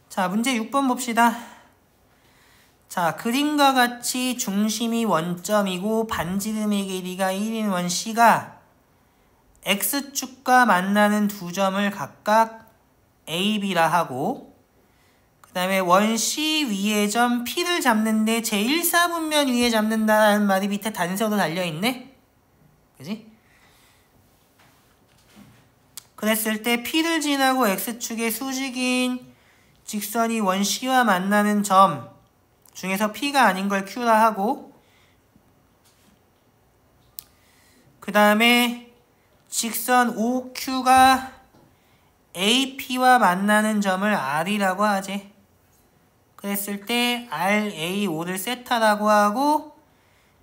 자, 문제 6번 봅시다. 자, 그림과 같이 중심이 원점이고 반지름의 길이가 1인 원 C가 X축과 만나는 두 점을 각각 A, B라 하고 그 다음에 원 C 위의 점 P를 잡는데 제1사분면 위에 잡는다는 말이 밑에 단서로 달려있네? 그지? 그랬을 때 P를 지나고 X축의 수직인 직선이 원 C와 만나는 점 중에서 P가 아닌 걸 Q라 하고 그 다음에 직선 OQ가 AP와 만나는 점을 R이라고 하지. 그랬을 때 RAO를 세타라고 하고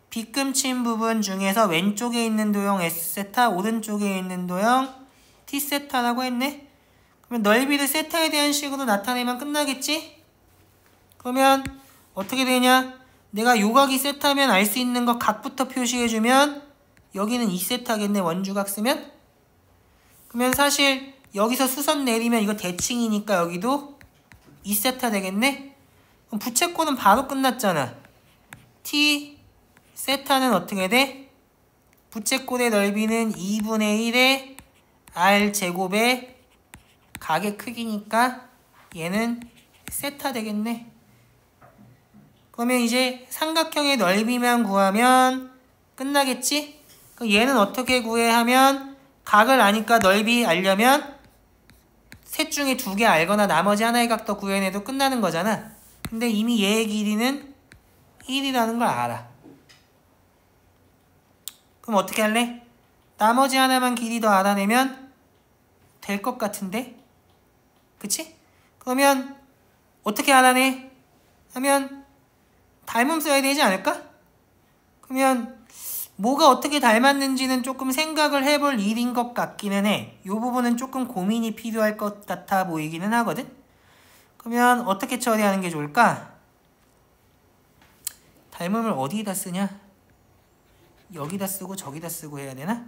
빗금친 부분 중에서 왼쪽에 있는 도형 S세타, 오른쪽에 있는 도형 T세타라고 했네. 그러면 넓이를 세타에 대한 식으로 나타내면 끝나겠지? 그러면 어떻게 되냐? 내가 요각이 세타면 알 수 있는 거 각부터 표시해주면 여기는 2세타겠네, 원주각 쓰면? 그러면 사실 여기서 수선 내리면 이거 대칭이니까 여기도 2세타 되겠네? 그럼 부채꼴은 바로 끝났잖아. T 세타는 어떻게 돼? 부채꼴의 넓이는 2분의 1의 R 제곱의 각의 크기니까 얘는 세타 되겠네. 그러면 이제 삼각형의 넓이만 구하면 끝나겠지? 그럼 얘는 어떻게 구해 하면 각을 아니까 넓이 알려면 셋 중에 2개 알거나 나머지 하나의 각도 구해내도 끝나는 거잖아. 근데 이미 얘의 길이는 1이라는 걸 알아. 그럼 어떻게 할래? 나머지 하나만 길이 더 알아내면 될 것 같은데? 그치? 그러면 어떻게 알아내? 하면 닮음 써야 되지 않을까? 그러면 뭐가 어떻게 닮았는지는 조금 생각을 해볼 일인 것 같기는 해. 이 부분은 조금 고민이 필요할 것 같아 보이기는 하거든? 그러면 어떻게 처리하는 게 좋을까? 닮음을 어디에다 쓰냐? 여기다 쓰고 저기다 쓰고 해야 되나?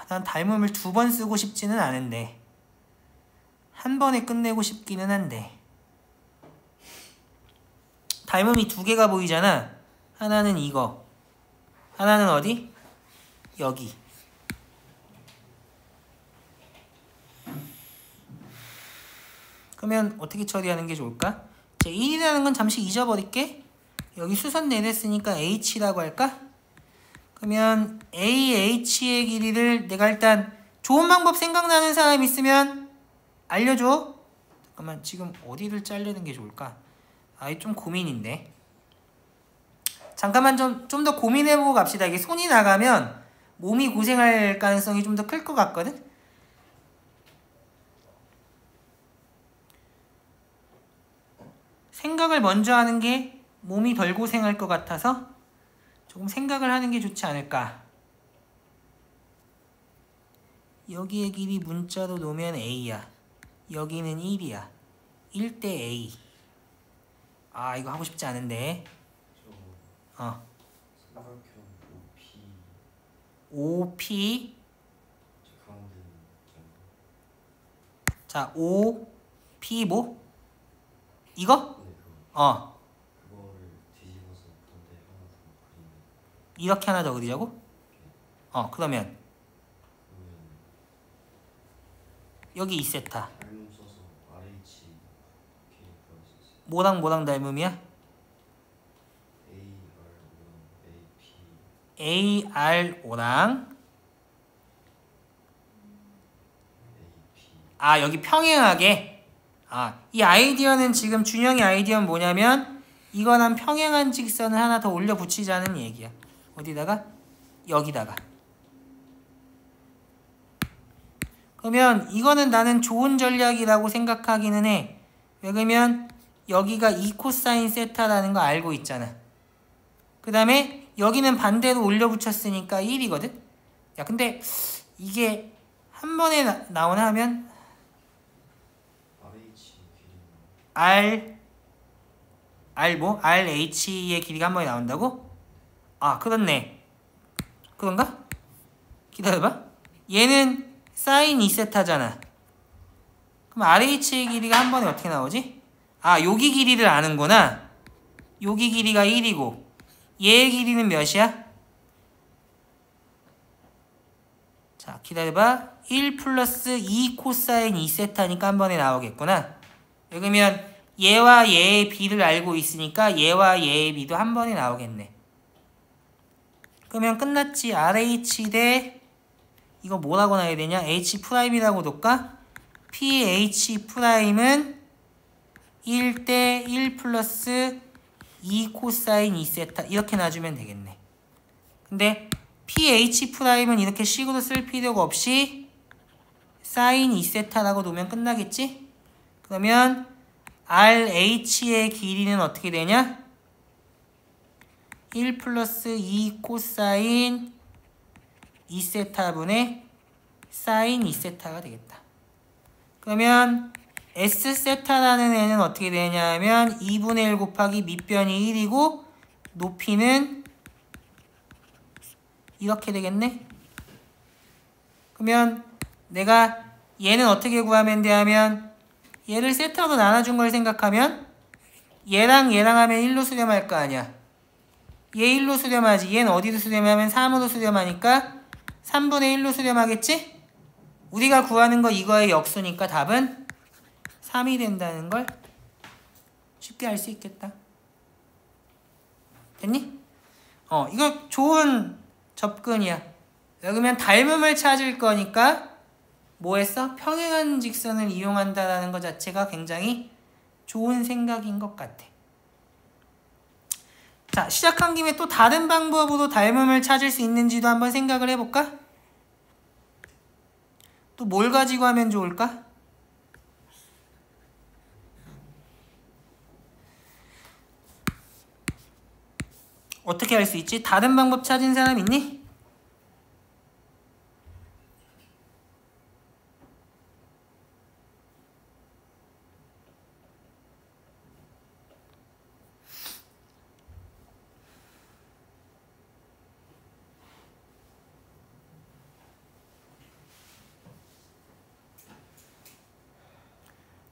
난 닮음을 2번 쓰고 싶지는 않은데 한 번에 끝내고 싶기는 한데 닮음이 2개가 보이잖아. 하나는 이거, 하나는 어디? 여기. 그러면 어떻게 처리하는 게 좋을까? 제 1이라는 건 잠시 잊어버릴게. 여기 수선 내렸으니까 H라고 할까? 그러면 AH의 길이를 내가 일단 좋은 방법 생각나는 사람 있으면 알려줘. 잠깐만, 지금 어디를 자르는 게 좋을까? 아, 좀 고민인데. 잠깐만 좀 더 고민해보고 갑시다. 이게 손이 나가면 몸이 고생할 가능성이 좀 더 클 것 같거든? 생각을 먼저 하는 게 몸이 덜 고생할 것 같아서 조금 생각을 하는 게 좋지 않을까. 여기의 길이 문자로 놓으면 A야. 여기는 1이야. 1대 A. 아, 이거 하고 싶지 않은데. 삼각형 OP. 자, OP 뭐? 이거? 그거를 뒤집어서 반대 하나 더 그리면 이렇게 하나 더 그리자고? 그러면 여기 2세타. 닮음 써서 RH 이렇게 구할 수 있어요. 뭐랑 닮음이야? ARO랑 아, 여기 평행하게. 아, 이 아이디어는 지금 준영의 아이디어는 뭐냐면 이거랑 평행한 직선을 하나 더 올려 붙이자는 얘기야. 어디다가? 여기다가. 그러면 이거는 나는 좋은 전략이라고 생각하기는 해. 왜 그러면 여기가 2코사인 세타라는 거 알고 있잖아. 그 다음에 여기는 반대로 올려 붙였으니까 1이거든? 야, 근데 이게 한 번에 나오나 하면 RH의 길이가 한 번에 나온다고? 아, 그렇네. 그런가? 기다려봐. 얘는 사인 2세타잖아. 그럼 RH의 길이가 한 번에 어떻게 나오지? 아, 여기 길이를 아는구나. 여기 길이가 1이고 얘의 길이는 몇이야? 자, 기다려봐. 1 플러스 2 코사인 2세타니까 한 번에 나오겠구나. 그러면 얘와 얘의 비를 알고 있으니까 얘와 얘의 비도 한 번에 나오겠네. 그러면 끝났지. RH 대 이거 뭐라고 나야 되냐? H'이라고 놓을까? PH''은 1대 1 플러스 2 코사인 2세타 이렇게 놔주면 되겠네. 근데 PH'은 이렇게 식으로 쓸 필요가 없이 사인 2세타라고 놓으면 끝나겠지? 그러면 RH의 길이는 어떻게 되냐? 1 플러스 2 코사인 2세타분의 사인 2세타가 되겠다. 그러면 S세타라는 애는 어떻게 되냐면 2분의 1 곱하기 밑변이 1이고 높이는 이렇게 되겠네. 그러면 내가 얘는 어떻게 구하면 돼 하면 얘를 세타로 나눠준 걸 생각하면 얘랑 하면 1로 수렴할 거 아니야. 얘 1로 수렴하지. 얘는 어디로 수렴하면 3으로 수렴하니까 3분의 1로 수렴하겠지? 우리가 구하는 거 이거의 역수니까 답은 3이 된다는 걸 쉽게 알 수 있겠다. 됐니? 이거 좋은 접근이야. 그러면 닮음을 찾을 거니까 뭐 했어? 평행한 직선을 이용한다는 것 자체가 굉장히 좋은 생각인 것 같아. 자, 시작한 김에 또 다른 방법으로 닮음을 찾을 수 있는지도 한번 생각을 해볼까? 또 뭘 가지고 하면 좋을까? 어떻게 할 수 있지? 다른 방법 찾은 사람 있니?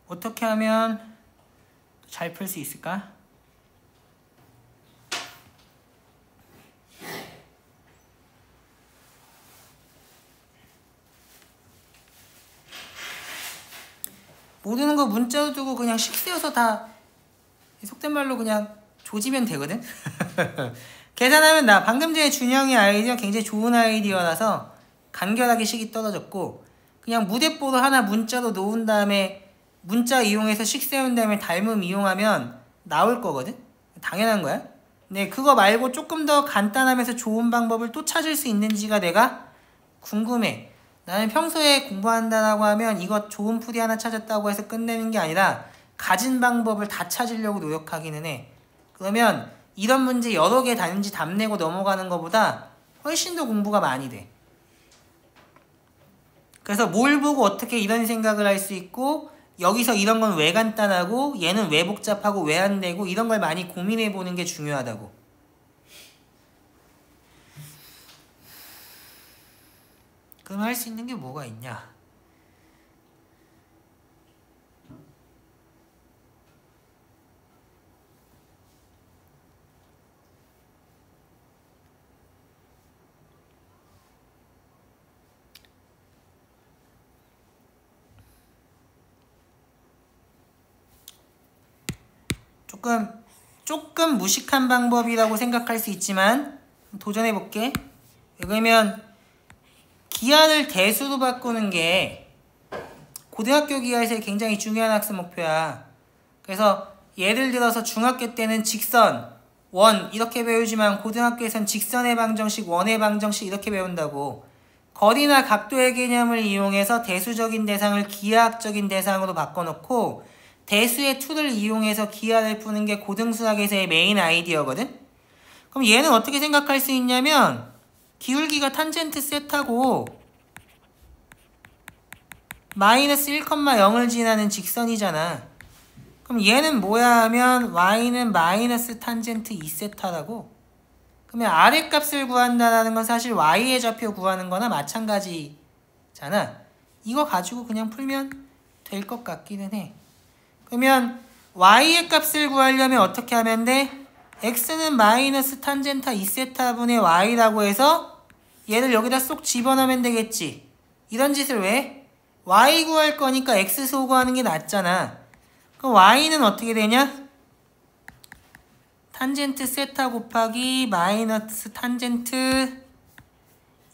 어떻게 하면 잘 풀 수 있을까? 모르는 거 문자로 두고 그냥 식세워서 다 속된 말로 그냥 조지면 되거든? 계산하면 나 방금 전에 준영이 아이디어 굉장히 좋은 아이디어라서 간결하게 식이 떨어졌고 그냥 무대뽀로 하나 문자로 놓은 다음에 문자 이용해서 식 세운 다음에 닮음 이용하면 나올 거거든? 당연한 거야. 근데 그거 말고 조금 더 간단하면서 좋은 방법을 또 찾을 수 있는지가 내가 궁금해. 나는 평소에 공부한다라고 하면 이것 좋은 풀이 하나 찾았다고 해서 끝내는 게 아니라 가진 방법을 다 찾으려고 노력하기는 해. 그러면 이런 문제 여러 개 단지 답내고 넘어가는 것보다 훨씬 더 공부가 많이 돼. 그래서 뭘 보고 어떻게 이런 생각을 할 수 있고 여기서 이런 건 왜 간단하고 얘는 왜 복잡하고 왜 안 되고 이런 걸 많이 고민해 보는 게 중요하다고. 그럼 할 수 있는 게 뭐가 있냐? 조금 무식한 방법이라고 생각할 수 있지만 도전해 볼게. 그러면 기하를 대수로 바꾸는 게 고등학교 기하에서 굉장히 중요한 학습 목표야. 그래서 예를 들어서 중학교 때는 직선, 원 이렇게 배우지만 고등학교에선 직선의 방정식, 원의 방정식 이렇게 배운다고. 거리나 각도의 개념을 이용해서 대수적인 대상을 기하학적인 대상으로 바꿔놓고 대수의 툴을 이용해서 기하를 푸는 게 고등수학에서의 메인 아이디어거든? 그럼 얘는 어떻게 생각할 수 있냐면 기울기가 탄젠트 세타고 마이너스 1,0을 지나는 직선이잖아. 그럼 얘는 뭐야 하면 y는 마이너스 탄젠트 2세타라고. 그러면 아랫값을 구한다는 건 사실 y의 좌표 구하는 거나 마찬가지잖아. 이거 가지고 그냥 풀면 될 것 같기는 해. 그러면 y의 값을 구하려면 어떻게 하면 돼? x는 마이너스 탄젠타 2세타분의 y라고 해서 얘를 여기다 쏙 집어넣으면 되겠지. 이런 짓을 왜? y 구할 거니까 x 소구하는 게 낫잖아. 그럼 y는 어떻게 되냐? 탄젠트 세타 곱하기 마이너스 탄젠트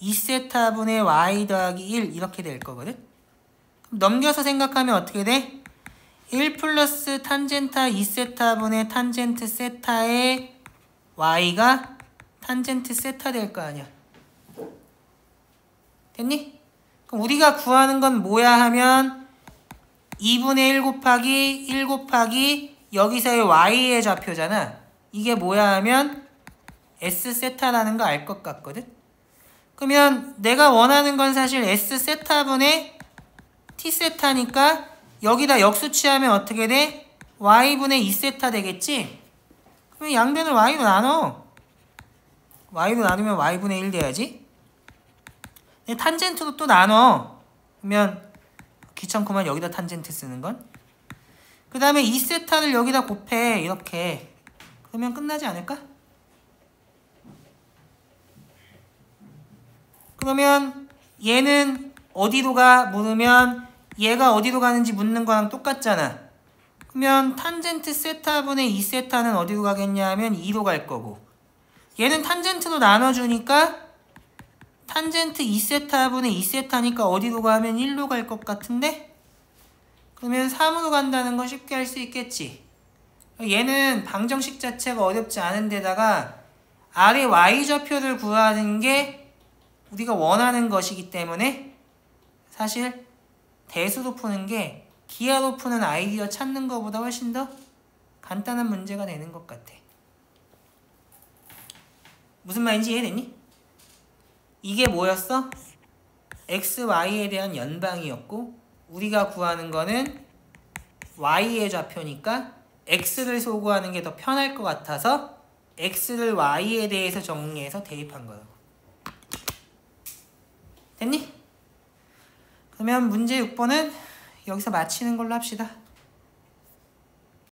2세타분의 y 더하기 1 이렇게 될 거거든. 그럼 넘겨서 생각하면 어떻게 돼? 1 플러스 탄젠타 2세타분의 탄젠트 세타의 y가 탄젠트 세타 될 거 아니야. 됐니? 그럼 우리가 구하는 건 뭐야 하면 2분의 1 곱하기 1 곱하기 여기서의 y의 좌표잖아. 이게 뭐야 하면 s 세타라는 거 알 것 같거든. 그러면 내가 원하는 건 사실 s 세타분의 t 세타니까 여기다 역수치하면 어떻게 돼? y분의 2세타 되겠지? 그러면 양변을 y로 나눠. y로 나누면 y분의 1 돼야지. 탄젠트도 또 나눠. 그러면 귀찮구만 여기다 탄젠트 쓰는 건. 그 다음에 2세타를 여기다 곱해. 이렇게. 그러면 끝나지 않을까? 그러면 얘는 어디로 가? 물으면 얘가 어디로 가는지 묻는 거랑 똑같잖아. 그러면 탄젠트 세타분의 2세타는 어디로 가겠냐 하면 2로 갈 거고, 얘는 탄젠트로 나눠주니까 탄젠트 2세타분의 2세타니까 어디로 가면 1로 갈 것 같은데? 그러면 3으로 간다는 건 쉽게 할 수 있겠지. 얘는 방정식 자체가 어렵지 않은 데다가 아래 y좌표를 구하는 게 우리가 원하는 것이기 때문에 사실 대수로 푸는 게 기하로 푸는 아이디어 찾는 것보다 훨씬 더 간단한 문제가 되는 것 같아. 무슨 말인지 이해됐니? 이게 뭐였어? x, y에 대한 연방이었고 우리가 구하는 거는 y의 좌표니까 x를 소구하는 게 더 편할 것 같아서 x를 y에 대해서 정리해서 대입한 거라고. 됐니? 그러면 문제 6번은 여기서 마치는 걸로 합시다.